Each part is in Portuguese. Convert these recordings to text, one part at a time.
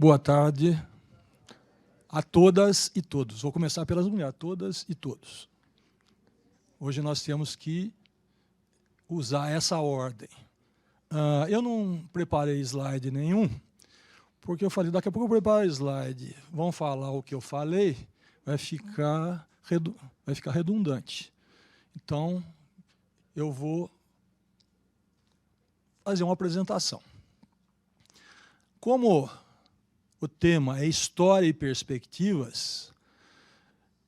Boa tarde a todas e todos. Vou começar pelas mulheres, todas e todos. Hoje nós temos que usar essa ordem. Eu não preparei slide nenhum, porque eu falei, daqui a pouco eu preparo slide, vão falar o que eu falei, vai ficar redundante. Então, eu vou fazer uma apresentação. Como o tema é História e Perspectivas,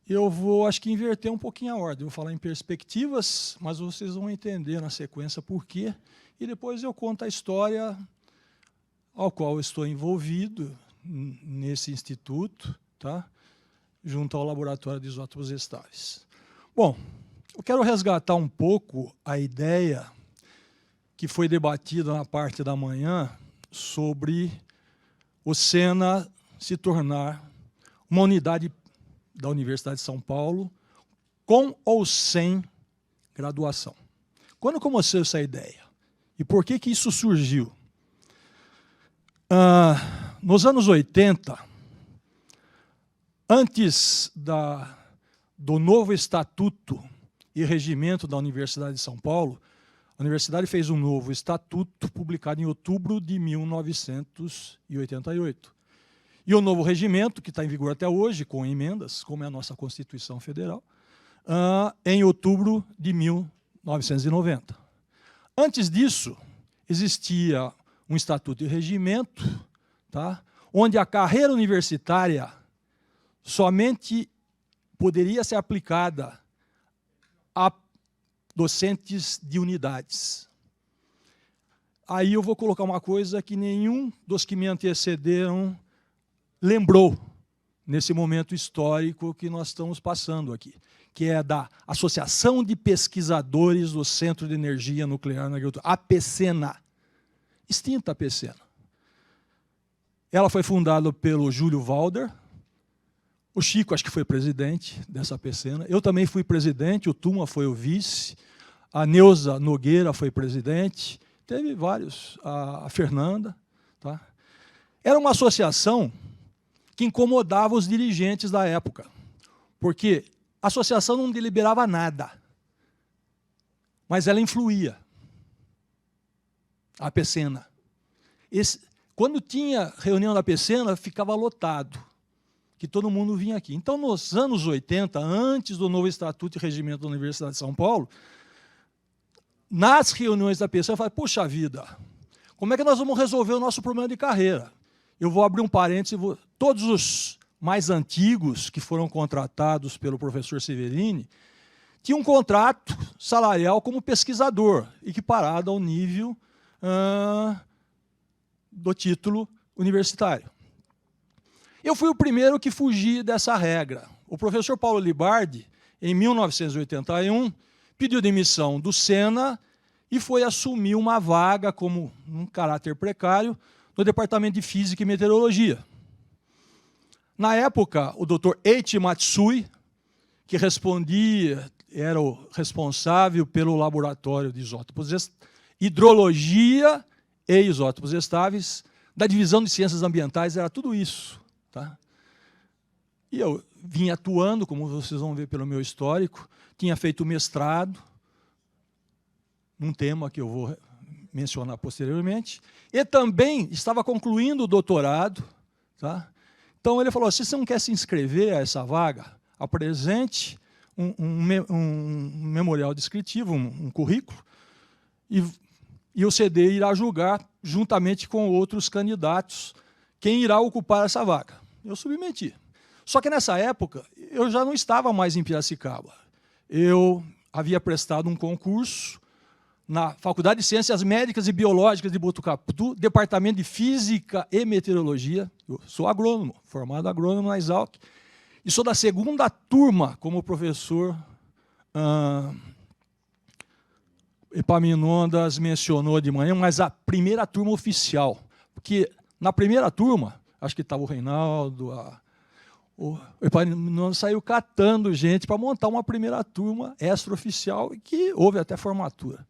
eu vou, acho que, inverter um pouquinho a ordem. Vou falar em perspectivas, mas vocês vão entender na sequência por quê. E depois eu conto a história ao qual eu estou envolvido nesse instituto, tá? Junto ao Laboratório de Isótopos Estáveis. Bom, eu quero resgatar um pouco a ideia que foi debatida na parte da manhã sobre o SENA se tornar uma unidade da Universidade de São Paulo, com ou sem graduação. Quando começou essa ideia? E por que isso surgiu? Nos anos 80, antes do novo estatuto e regimento da Universidade de São Paulo, a universidade fez um novo estatuto publicado em outubro de 1988. E o novo regimento, que está em vigor até hoje, com emendas, como é a nossa Constituição Federal, em outubro de 1990. Antes disso, existia um estatuto e regimento, tá, onde a carreira universitária somente poderia ser aplicada a docentes de unidades. Aí eu vou colocar uma coisa que nenhum dos que me antecederam lembrou nesse momento histórico que nós estamos passando aqui, que é da Associação de Pesquisadores do Centro de Energia Nuclear na Agricultura, a APCENA, extinta APCENA. Ela foi fundada pelo Júlio Valder, o Chico acho que foi presidente dessa APCENA, eu também fui presidente, o Tuma foi o vice, a Neuza Nogueira foi presidente, teve vários, a Fernanda. Tá? Era uma associação que incomodava os dirigentes da época, porque a associação não deliberava nada, mas ela influía, a APCENA. Quando tinha reunião da APCENA, ficava lotado, que todo mundo vinha aqui. Então, nos anos 80, antes do novo Estatuto e Regimento da Universidade de São Paulo, nas reuniões da APCENA, eu falei, puxa vida, como é que nós vamos resolver o nosso problema de carreira? Eu vou abrir um parênteses, todos os mais antigos que foram contratados pelo professor Severini tinham um contrato salarial como pesquisador, equiparado ao nível do título universitário. Eu fui o primeiro que fugi dessa regra. O professor Paulo Libardi, em 1981, pediu demissão do SENA e foi assumir uma vaga como um caráter precário no Departamento de Física e Meteorologia. Na época, o Dr. Eiichi Matsui, que era o responsável pelo laboratório de isótopos, hidrologia e isótopos estáveis, da divisão de ciências ambientais, era tudo isso. Tá? E eu vim atuando, como vocês vão ver pelo meu histórico, tinha feito mestrado, num tema que eu vou mencionar posteriormente, e também estava concluindo o doutorado. Tá? Então ele falou, se você não quer se inscrever a essa vaga, apresente um memorial descritivo, um currículo, e o CD irá julgar, juntamente com outros candidatos, quem irá ocupar essa vaga. Eu submeti. Só que nessa época, eu já não estava mais em Piracicaba. Eu havia prestado um concurso na Faculdade de Ciências Médicas e Biológicas de Botucatu, Departamento de Física e Meteorologia. Eu sou agrônomo, formado agrônomo na Exalc, e sou da segunda turma, como o professor Epaminondas mencionou de manhã, mas a primeira turma oficial. Porque na primeira turma, acho que estava o Reinaldo, o Epaminondas saiu catando gente para montar uma primeira turma extraoficial, que houve até formatura.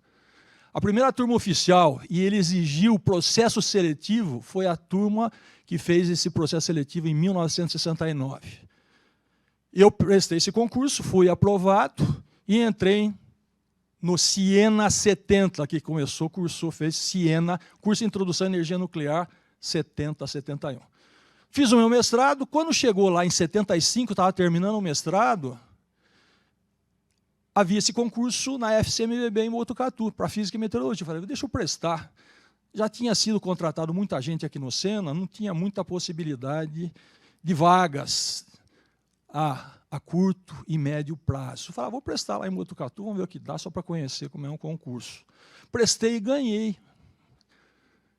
A primeira turma oficial, e ele exigiu o processo seletivo, foi a turma que fez esse processo seletivo em 1969. Eu prestei esse concurso, fui aprovado e entrei no Siena 70, que começou, cursou, fez Siena, curso de Introdução à Energia Nuclear 70 a 71. Fiz o meu mestrado, quando chegou lá em 75, estava terminando o mestrado, havia esse concurso na FCMBB em Botucatu, para Física e Meteorologia. Eu falei, deixa eu prestar. Já tinha sido contratado muita gente aqui no Sena, não tinha muita possibilidade de vagas a curto e médio prazo. Eu falei, vou prestar lá em Botucatu, vamos ver o que dá, só para conhecer como é um concurso. Prestei e ganhei.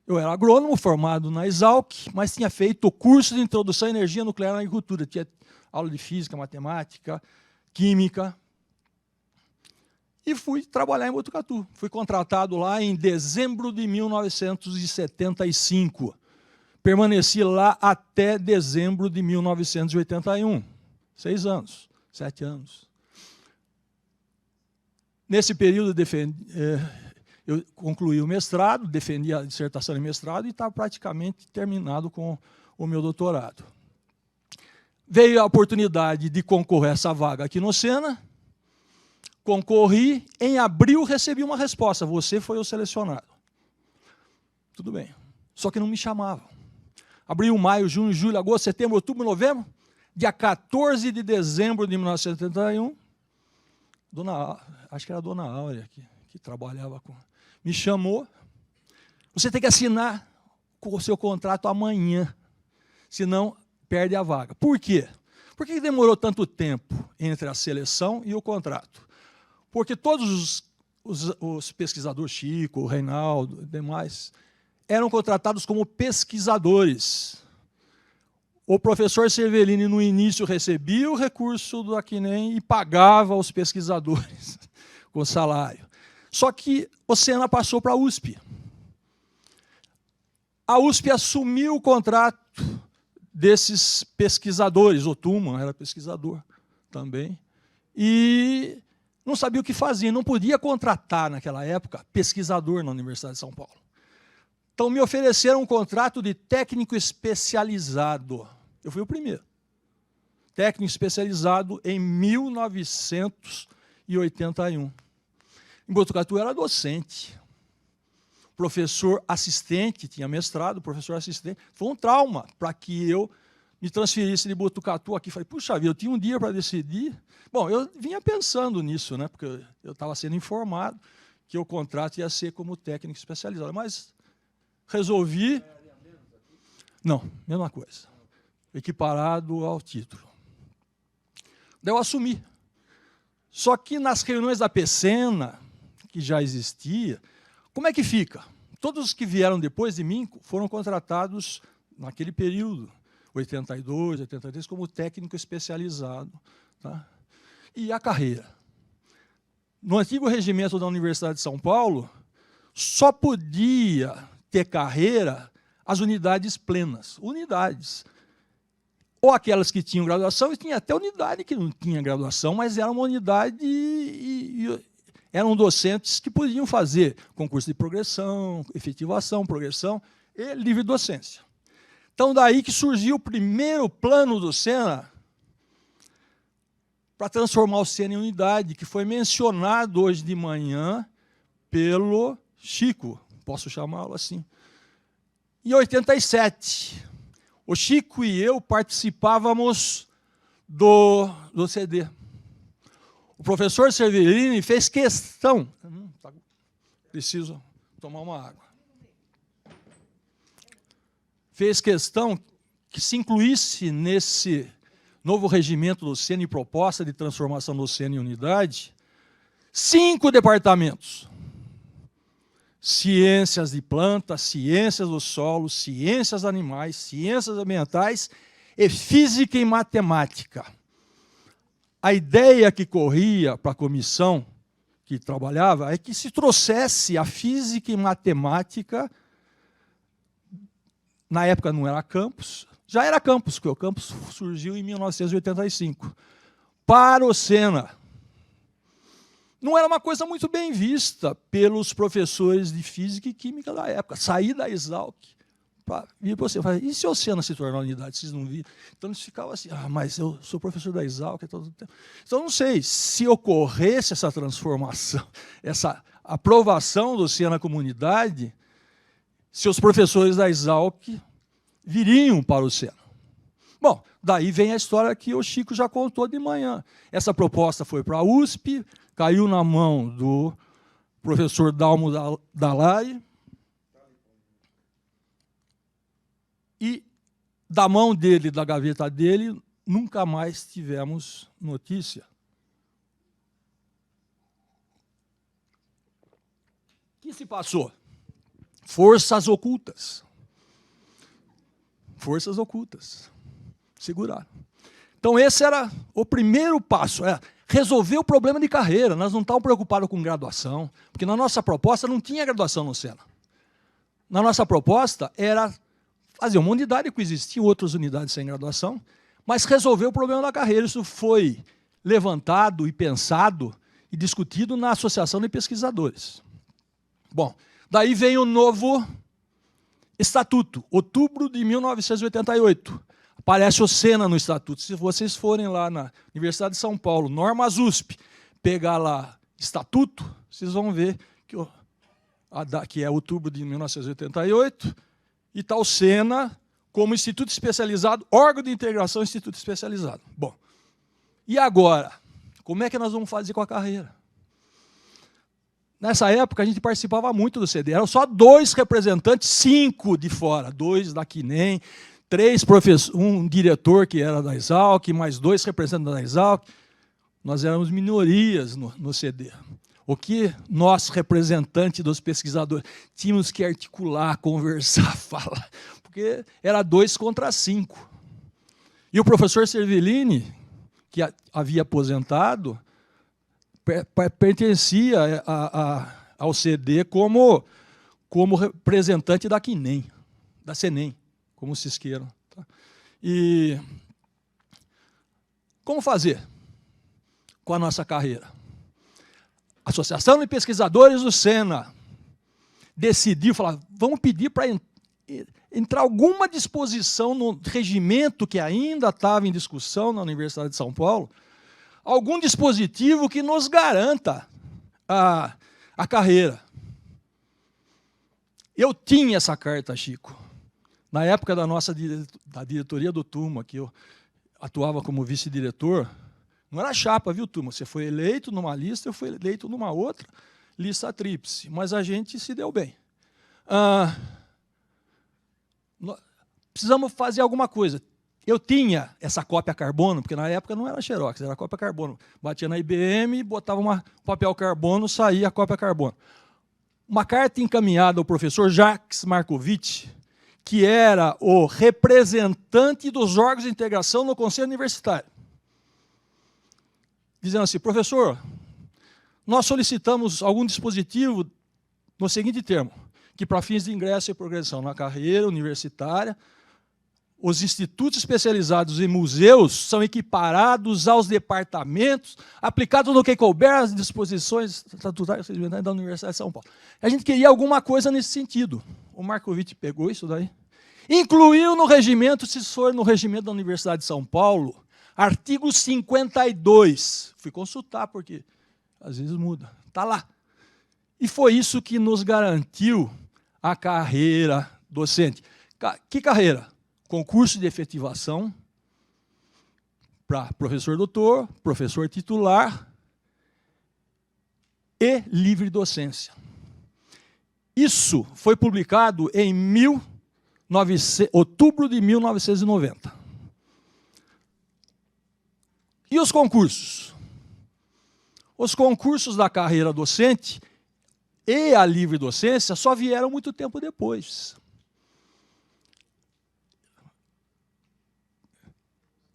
Eu era agrônomo, formado na Exalc, mas tinha feito o curso de Introdução à Energia Nuclear na Agricultura. Tinha aula de Física, Matemática, Química. E fui trabalhar em Botucatu. Fui contratado lá em dezembro de 1975. Permaneci lá até dezembro de 1981. 6 anos, 7 anos. Nesse período, eu concluí o mestrado, defendi a dissertação de mestrado e estava praticamente terminado com o meu doutorado. Veio a oportunidade de concorrer a essa vaga aqui no Sena. Concorri, em abril recebi uma resposta, você foi o selecionado. Tudo bem, só que não me chamavam. Abril, maio, junho, julho, agosto, setembro, outubro, novembro, dia 14 de dezembro de 1971, acho que era a dona Áurea, que trabalhava com... Me chamou, você tem que assinar o seu contrato amanhã, senão perde a vaga. Por quê? Por que demorou tanto tempo entre a seleção e o contrato? Porque todos os pesquisadores, Chico, o Reinaldo e demais, eram contratados como pesquisadores. O professor Cervellini, no início, recebia o recurso do Aquinem e pagava os pesquisadores com salário. Só que o Sena passou para a USP. A USP assumiu o contrato desses pesquisadores. O Thumann era pesquisador também. E não sabia o que fazer, não podia contratar, naquela época, pesquisador na Universidade de São Paulo. Então, me ofereceram um contrato de técnico especializado. Eu fui o primeiro. Técnico especializado em 1981. Em Botucatu, eu era docente. Professor assistente, tinha mestrado, professor assistente. Foi um trauma para que eu me transferisse de Botucatu aqui. Falei, puxa vida, eu tinha um dia para decidir. Bom, eu vinha pensando nisso, né, porque eu estava sendo informado que o contrato ia ser como técnico especializado, mas resolvi... Não, mesma coisa. Equiparado ao título. Daí eu assumi. Só que nas reuniões da PECENA, que já existia, como é que fica? Todos os que vieram depois de mim foram contratados naquele período, 82, 83, como técnico especializado. Tá? E a carreira? No antigo regimento da Universidade de São Paulo, só podia ter carreira as unidades plenas. Unidades. Ou aquelas que tinham graduação, e tinha até unidade que não tinha graduação, mas era uma unidade e eram docentes que podiam fazer concurso de progressão, efetivação, progressão e livre docência. Então, daí que surgiu o primeiro plano do Sena para transformar o Sena em unidade, que foi mencionado hoje de manhã pelo Chico, posso chamá-lo assim. Em 87, o Chico e eu participávamos do CD. O professor Cervellini fez questão... Preciso tomar uma água. Fez questão que se incluísse nesse novo regimento do Sena e proposta de transformação do Sena em unidade, 5 departamentos. Ciências de plantas, ciências do solo, ciências animais, ciências ambientais e física e matemática. A ideia que corria para a comissão que trabalhava é que se trouxesse a física e matemática, na época não era campus, já era campus, porque o campus surgiu em 1985, para o Sena. não era uma coisa muito bem vista pelos professores de física e química da época. Sair da Exalc para vir para você. E se o Sena se tornar unidade? Vocês não viram? Então eles ficavam assim, mas eu sou professor da Exalc todo o tempo. Então não sei, se ocorresse essa transformação, essa aprovação do Sena como unidade, se os professores da Exalc viriam para o Sena. Bom, daí vem a história que o Chico já contou de manhã. Essa proposta foi para a USP, caiu na mão do professor Dalmo Dalai, e da mão dele, da gaveta dele, nunca mais tivemos notícia. O que se passou? Forças ocultas. Forças ocultas. Seguraram. Então, esse era o primeiro passo, resolver o problema de carreira. Nós não estávamos preocupados com graduação, porque na nossa proposta não tinha graduação no Sena. Na nossa proposta era fazer uma unidade, que existiam outras unidades sem graduação, mas resolver o problema da carreira. Isso foi levantado e pensado e discutido na Associação de Pesquisadores. Bom, daí vem o novo estatuto, outubro de 1988. Aparece o Sena no estatuto. Se vocês forem lá na Universidade de São Paulo, normas USP, pegar lá estatuto, vocês vão ver que é outubro de 1988, e está o Sena como instituto especializado, órgão de integração instituto especializado. Bom, e agora? Como é que nós vamos fazer com a carreira? Nessa época, a gente participava muito do CD. Eram só 2 representantes, 5 de fora. 2 da CNEM, 3 professores, um diretor que era da Exalc, mais 2 representantes da Exalc. Nós éramos minorias no CD. O que nós, representantes dos pesquisadores, tínhamos que articular, conversar, falar, porque era 2 contra 5. E o professor Cervellini, que havia aposentado, pertencia ao CD como representante da CNEM, da CNEM, como vocês queiram. Tá? E como fazer com a nossa carreira? A Associação de Pesquisadores do Sena decidiu, falar, vamos pedir para entrar alguma disposição no regimento que ainda estava em discussão na Universidade de São Paulo, algum dispositivo que nos garanta a carreira. Eu tinha essa carta, Chico, na época da diretoria do Turma, que eu atuava como vice-diretor. Não era chapa, viu, turma? Você foi eleito numa lista, eu fui eleito numa outra, lista tríplice, mas a gente se deu bem. Precisamos fazer alguma coisa. Eu tinha essa cópia carbono, porque na época não era xerox, era cópia carbono. Batia na IBM, botava um papel carbono, saía a cópia carbono. Uma carta encaminhada ao professor Jacques Markovitch, que era o representante dos órgãos de integração no Conselho Universitário, dizendo assim, professor, nós solicitamos algum dispositivo no seguinte termo, que para fins de ingresso e progressão na carreira universitária, os institutos especializados em museus são equiparados aos departamentos, aplicados no que couber às disposições estatutárias da Universidade de São Paulo. A gente queria alguma coisa nesse sentido. O Markovitch pegou isso daí, incluiu no regimento, se for no regimento da Universidade de São Paulo, artigo 52. Fui consultar, porque às vezes muda. Está lá. E foi isso que nos garantiu a carreira docente. Que carreira? Concurso de efetivação para professor doutor, professor titular e livre docência. Isso foi publicado em outubro de 1990. E os concursos? Os concursos da carreira docente e a livre docência só vieram muito tempo depois.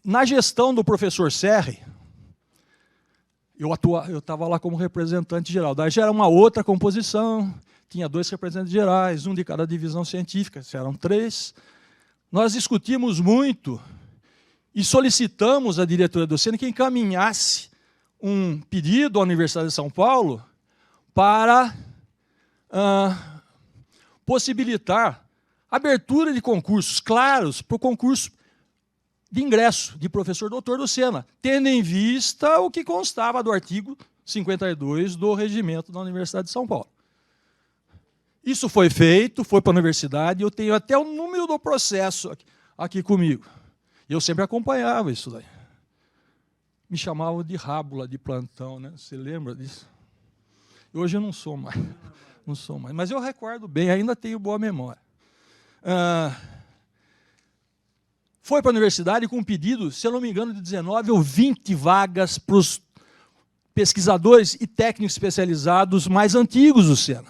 Na gestão do professor Serri, eu estava lá como representante geral. Daí já era uma outra composição, tinha 2 representantes gerais, um de cada divisão científica, eram 3. Nós discutimos muito e solicitamos à diretoria do Sena que encaminhasse um pedido à Universidade de São Paulo para possibilitar abertura de concursos claros para o concurso de ingresso de professor doutor do Sena, tendo em vista o que constava do artigo 52 do regimento da Universidade de São Paulo. Isso foi feito, foi para a universidade, eu tenho até o número do processo aqui comigo. Eu sempre acompanhava isso daí. Me chamavam de rábula de plantão, né? Você lembra disso? Hoje eu não sou mais. Não sou mais. Mas eu recordo bem, ainda tenho boa memória. Foi para a universidade com um pedido, se eu não me engano, de 19 ou 20 vagas para os pesquisadores e técnicos especializados mais antigos do Sena,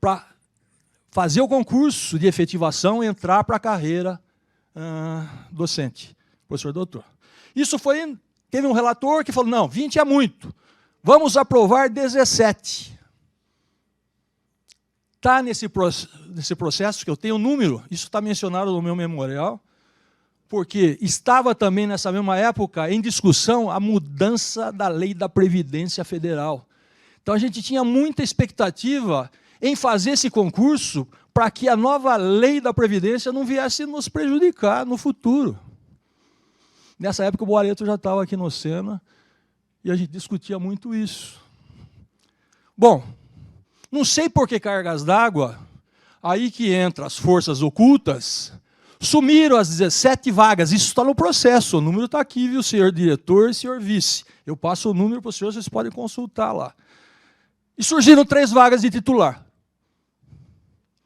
para fazer o concurso de efetivação e entrar para a carreira docente, professor doutor. Isso foi, teve um relator que falou, não, 20 é muito, vamos aprovar 17. Está nesse processo, que eu tenho o número, isso está mencionado no meu memorial, porque estava também nessa mesma época em discussão a mudança da lei da Previdência Federal. Então a gente tinha muita expectativa em fazer esse concurso para que a nova lei da Previdência não viesse nos prejudicar no futuro. Nessa época o Boareto já estava aqui no Sena e a gente discutia muito isso. Bom, não sei por que cargas d'água, aí que entra as forças ocultas, sumiram as 17 vagas. Isso está no processo, o número está aqui, viu, senhor diretor e senhor vice. Eu passo o número para o senhor, vocês podem consultar lá. E surgiram 3 vagas de titular,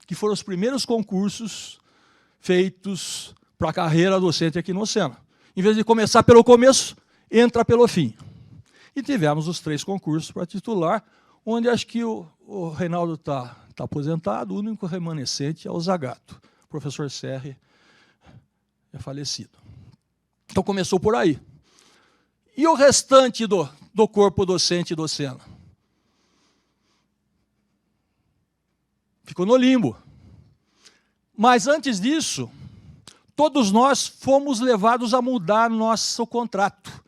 que foram os primeiros concursos feitos para a carreira docente aqui no Sena. Em vez de começar pelo começo, entra pelo fim. E tivemos os 3 concursos para titular, onde acho que o Reinaldo está aposentado, o único remanescente é o Zagato. O professor Serri é falecido. Então começou por aí. E o restante do corpo docente do Sena? Ficou no limbo. Mas antes disso, todos nós fomos levados a mudar nosso contrato.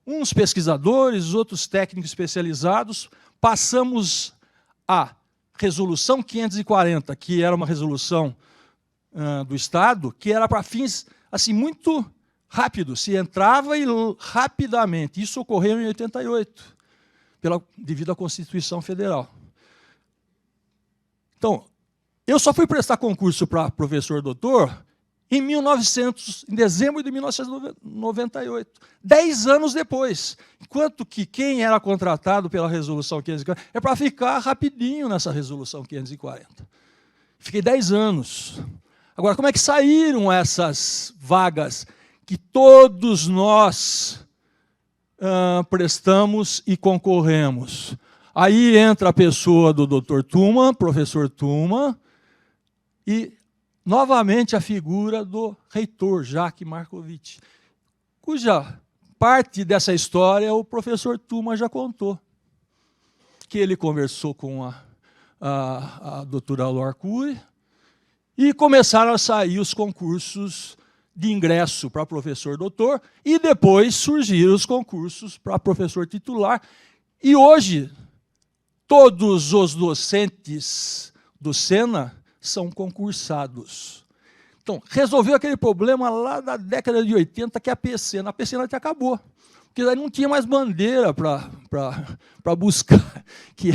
Uns pesquisadores, outros técnicos especializados, passamos a resolução 540, que era uma resolução do Estado, que era para fins assim, muito rápidos, se entrava e rapidamente. Isso ocorreu em 88, devido à Constituição Federal. Então, eu só fui prestar concurso para professor doutor em dezembro de 1998, 10 anos depois. Enquanto que quem era contratado pela Resolução 540 é para ficar rapidinho nessa Resolução 540. Fiquei 10 anos. Agora, como é que saíram essas vagas que todos nós prestamos e concorremos? Aí entra a pessoa do Dr. Tuma, professor Tuma, e novamente a figura do reitor, Jacques Marcovitch, cuja parte dessa história o professor Tuma já contou, que ele conversou com a doutora Laura Cury e começaram a sair os concursos de ingresso para professor doutor e depois surgiram os concursos para professor titular. E hoje, todos os docentes do Sena são concursados. Então, resolveu aquele problema lá da década de 80, que é a PCN. A PCN até acabou, porque daí não tinha mais bandeira para buscar que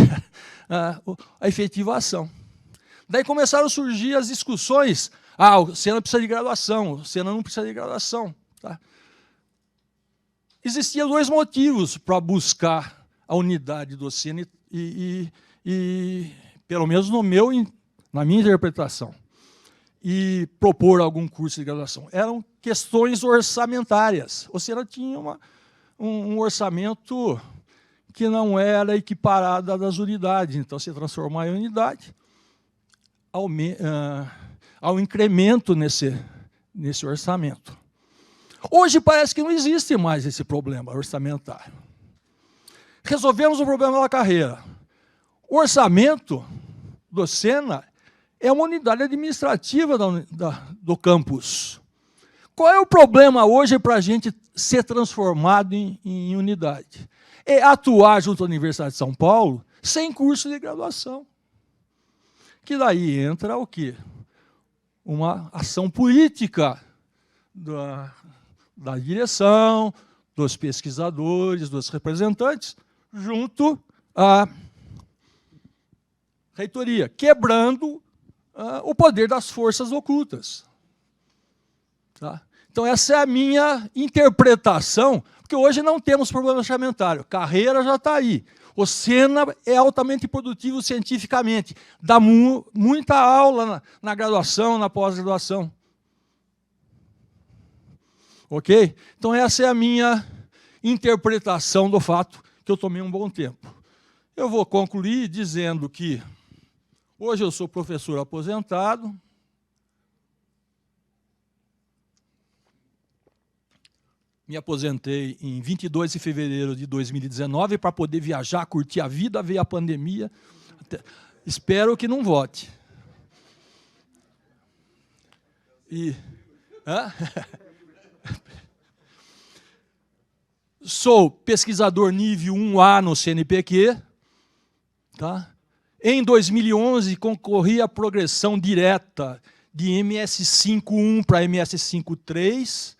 a efetivação. Daí começaram a surgir as discussões. O Sena precisa de graduação, o Sena não precisa de graduação. Tá? Existiam 2 motivos para buscar a unidade do Sena e pelo menos na minha interpretação, e propor algum curso de graduação. Eram questões orçamentárias. O Sena tinha um orçamento que não era equiparado das unidades, então se transformar em unidade, ao incremento nesse orçamento. Hoje parece que não existe mais esse problema orçamentário. Resolvemos o problema da carreira. O orçamento do Sena é uma unidade administrativa do campus. Qual é o problema hoje para a gente ser transformado em unidade? É atuar junto à Universidade de São Paulo sem curso de graduação. Que daí entra o quê? Uma ação política da direção, dos pesquisadores, dos representantes, junto à reitoria, quebrando o poder das forças ocultas. Tá? Então, essa é a minha interpretação, porque hoje não temos problema orçamentário, carreira já está aí. O Sena é altamente produtivo cientificamente, dá muita aula na graduação, na pós-graduação. Ok? Então, essa é a minha interpretação do fato que eu tomei um bom tempo. Eu vou concluir dizendo que hoje eu sou professor aposentado. Me aposentei em 22 de fevereiro de 2019 para poder viajar, curtir a vida, veio a pandemia. Espero que não vote. Sou pesquisador nível 1A no CNPq. Tá? Em 2011, concorri à progressão direta de MS5.1 para MS5.3.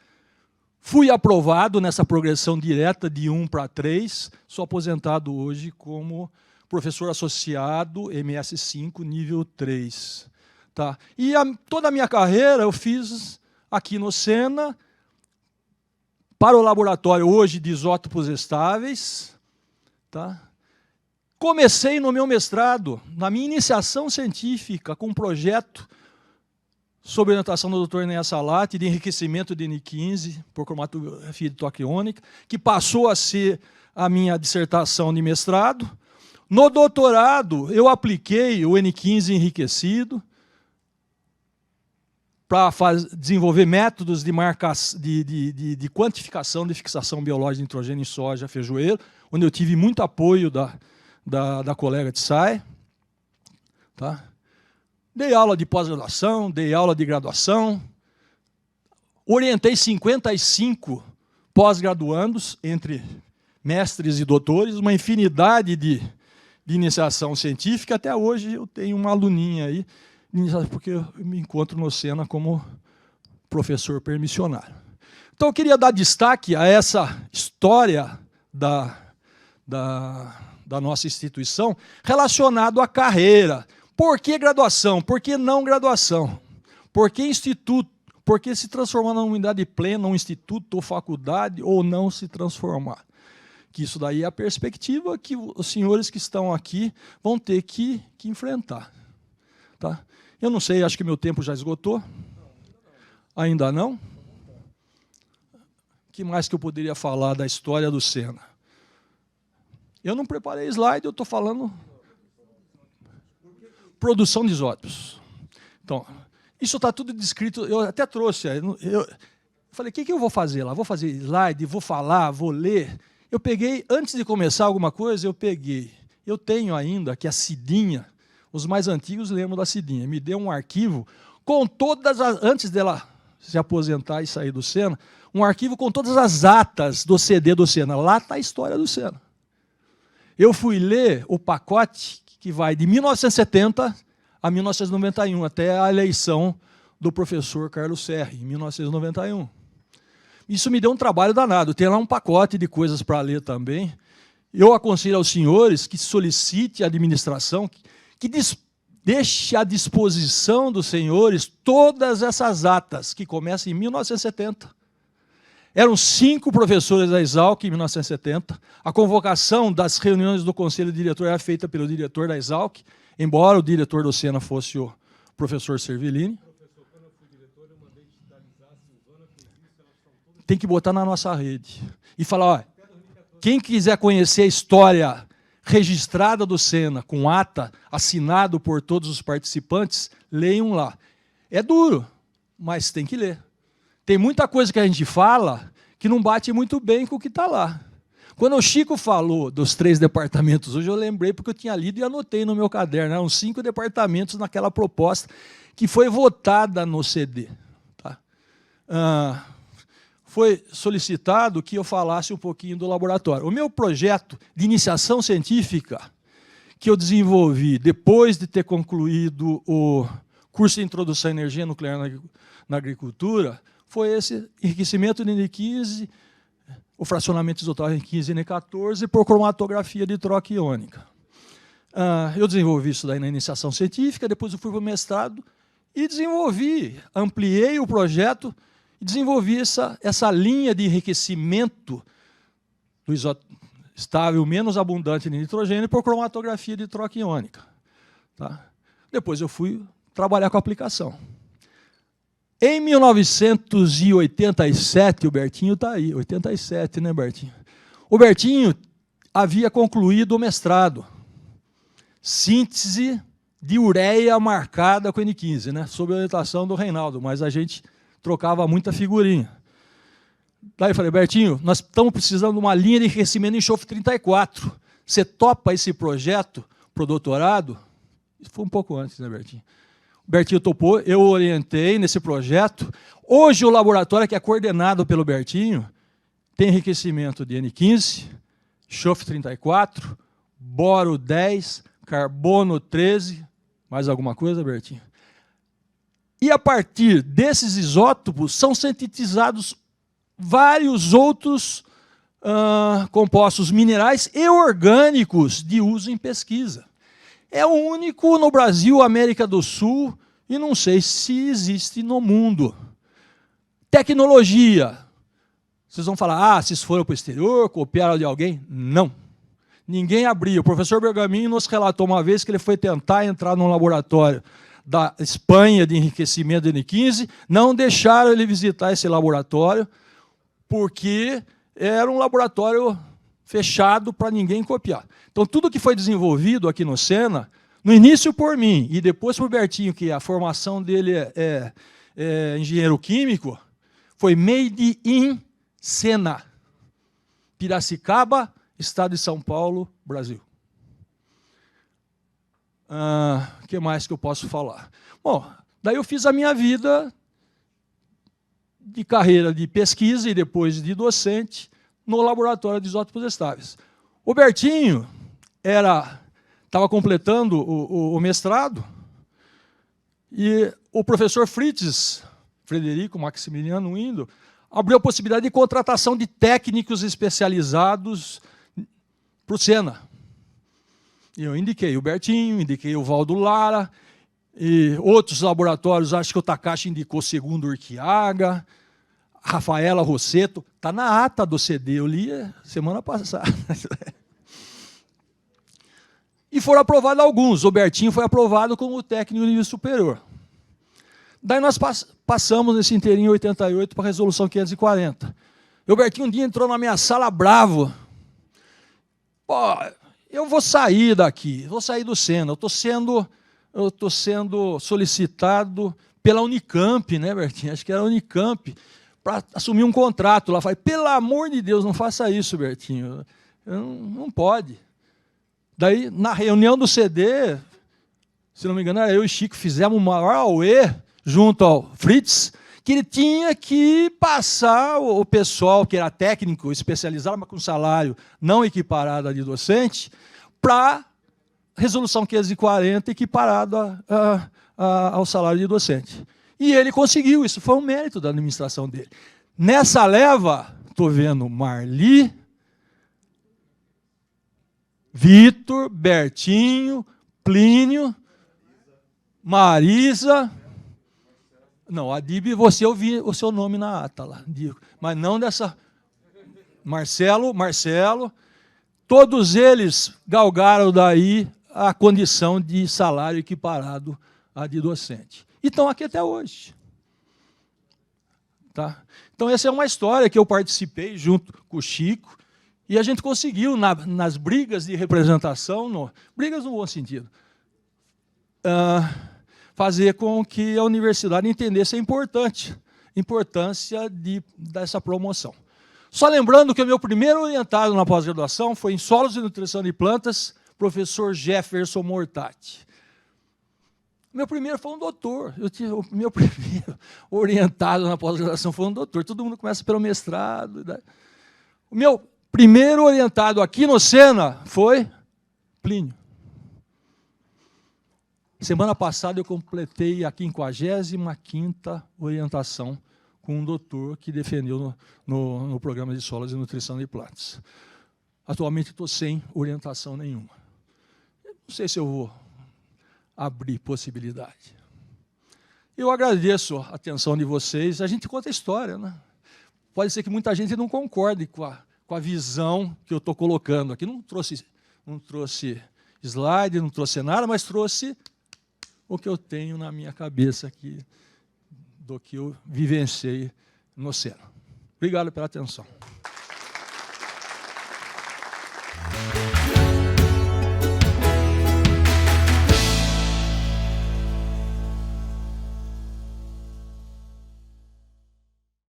Fui aprovado nessa progressão direta de 1 para 3. Sou aposentado hoje como professor associado MS5, nível 3. Tá? E toda a minha carreira eu fiz aqui no Sena, para o laboratório hoje de isótopos estáveis. Tá? Comecei no meu mestrado, na minha iniciação científica, com um projeto sob orientação do Dr. Enéas Salati, de enriquecimento de N15 por cromatografia de toque iônica, que passou a ser a minha dissertação de mestrado. No doutorado, eu apliquei o N15 enriquecido para desenvolver métodos de quantificação de fixação biológica de nitrogênio em soja feijoeiro, onde eu tive muito apoio da colega de SAI. Tá? Dei aula de pós-graduação, dei aula de graduação, orientei 55 pós-graduandos, entre mestres e doutores, uma infinidade de iniciação científica. Até hoje eu tenho uma aluninha aí, porque eu me encontro no Sena como professor permissionário. Então eu queria dar destaque a essa história da nossa instituição relacionado à carreira. Por que graduação? Por que não graduação? Por que instituto? Por que se transformar numa unidade plena, um instituto ou faculdade, ou não se transformar? Que isso daí é a perspectiva que os senhores que estão aqui vão ter que enfrentar. Tá? Eu não sei, acho que meu tempo já esgotou. Ainda não? O que mais que eu poderia falar da história do Sena? Eu não preparei slide, eu estou falando produção de isótopos. Então, isso está tudo descrito, eu até trouxe. Eu falei, o que eu vou fazer lá? Vou fazer slide, vou falar, vou ler. Eu peguei, antes de começar alguma coisa, eu tenho ainda, que é a Cidinha, os mais antigos lembram da Cidinha, me deu um arquivo com todas as, antes dela se aposentar e sair do Sena, um arquivo com todas as atas do CD do Sena. Lá está a história do Sena. Eu fui ler o pacote que vai de 1970 a 1991, até a eleição do professor Carlos Serri, em 1991. Isso me deu um trabalho danado. Tem lá um pacote de coisas para ler também. Eu aconselho aos senhores que solicite a administração, que deixe à disposição dos senhores todas essas atas, que começam em 1970. Eram 5 professores da Exalc em 1970. A convocação das reuniões do conselho diretor era feita pelo diretor da Exalc, embora o diretor do Sena fosse o professor Servilini. Professor, quando eu fui diretor, eu mandei digitalizar, a Silvana fez isso, elas estão todas... Tem que botar na nossa rede. E falar, ó, quem quiser conhecer a história registrada do Sena, com ata, assinado por todos os participantes, leiam lá. É duro, mas tem que ler. Tem muita coisa que a gente fala que não bate muito bem com o que está lá. Quando o Chico falou dos 3 departamentos, hoje eu lembrei porque eu tinha lido e anotei no meu caderno, eram 5 departamentos naquela proposta que foi votada no CD. Tá? foi solicitado que eu falasse um pouquinho do laboratório. O meu projeto de iniciação científica, que eu desenvolvi depois de ter concluído o curso de Introdução à Energia Nuclear na Agricultura, foi esse enriquecimento de N15, o fracionamento isotópico N15 e N14 por cromatografia de troca iônica. Eu desenvolvi isso daí na iniciação científica, depois eu fui para o mestrado e ampliei o projeto e desenvolvi essa linha de enriquecimento do isótopo estável menos abundante de nitrogênio por cromatografia de troca iônica. Tá? Depois eu fui trabalhar com a aplicação. Em 1987, o Bertinho está aí, 87, né, Bertinho? O Bertinho havia concluído o mestrado, síntese de ureia marcada com N15, né, sob a orientação do Reinaldo, mas a gente trocava muita figurinha. Daí eu falei, Bertinho, nós estamos precisando de uma linha de enriquecimento em enxofre 34. Você topa esse projeto para o doutorado? Isso foi um pouco antes, né, Bertinho? O Bertinho topou, eu orientei nesse projeto. Hoje o laboratório, que é coordenado pelo Bertinho, tem enriquecimento de N15, enxofre 34, boro 10, carbono 13, mais alguma coisa, Bertinho? E a partir desses isótopos são sintetizados vários outros compostos minerais e orgânicos de uso em pesquisa. É o único no Brasil, América do Sul, e não sei se existe no mundo. Tecnologia. Vocês vão falar, se foram para o exterior, copiaram de alguém? Não. Ninguém abriu. O professor Bergamin nos relatou uma vez que ele foi tentar entrar num laboratório da Espanha de enriquecimento de N15, não deixaram ele visitar esse laboratório, porque era um laboratório fechado para ninguém copiar. Então, tudo que foi desenvolvido aqui no Sena, no início por mim e depois por Bertinho, que a formação dele é engenheiro químico, foi made in Sena. Piracicaba, estado de São Paulo, Brasil. O que mais que eu posso falar? Bom, daí eu fiz a minha vida de carreira de pesquisa e depois de docente no laboratório de isótopos estáveis. O Bertinho estava completando o mestrado e o professor Fritz, Frederico Maximiliano Windo, abriu a possibilidade de contratação de técnicos especializados para o Sena. E eu indiquei o Bertinho, indiquei o Valdo Lara, e outros laboratórios, acho que o Takashi indicou o segundo Urquiaga, Rafaela Rosseto, está na ata do CD, eu li semana passada. E foram aprovados alguns, o Bertinho foi aprovado como técnico de nível superior. Daí nós passamos nesse inteirinho 88 para a resolução 540. E o Bertinho um dia entrou na minha sala bravo. Pô, eu vou sair daqui, vou sair do Sena, eu estou sendo solicitado pela Unicamp, né, Bertinho? Acho que era a Unicamp, para assumir um contrato lá. Falei, pelo amor de Deus, não faça isso, Bertinho. Não pode. Daí, na reunião do CD, se não me engano, eu e Chico fizemos um maior auê junto ao Fritz, que ele tinha que passar o pessoal que era técnico, especializado, mas com salário não equiparado a de docente, para resolução 540 equiparado ao salário de docente. E ele conseguiu, isso foi um mérito da administração dele. Nessa leva, estou vendo Marli, Vitor, Bertinho, Plínio, Marisa. Não, a Dib, você ouviu o seu nome na ata lá, mas não dessa. Marcelo, todos eles galgaram daí a condição de salário equiparado à de docente. E estão aqui até hoje. Tá? Então, essa é uma história que eu participei junto com o Chico, e a gente conseguiu, nas brigas de representação, brigas no bom sentido, fazer com que a universidade entendesse a importância dessa promoção. Só lembrando que o meu primeiro orientado na pós-graduação foi em Solos e Nutrição de Plantas, professor Jefferson Mortati. O meu primeiro foi um doutor. O meu primeiro orientado na pós-graduação foi um doutor. Todo mundo começa pelo mestrado. O meu primeiro orientado aqui no Sena foi Plínio. Semana passada eu completei a 55ª orientação com um doutor que defendeu no programa de solos e nutrição de plantas. Atualmente estou sem orientação nenhuma. Não sei se eu vou abrir possibilidade. Eu agradeço a atenção de vocês. A gente conta a história, né? Pode ser que muita gente não concorde com a visão que eu estou colocando aqui. Não trouxe slide, não trouxe nada, mas trouxe o que eu tenho na minha cabeça aqui, do que eu vivenciei no Sena. Obrigado pela atenção.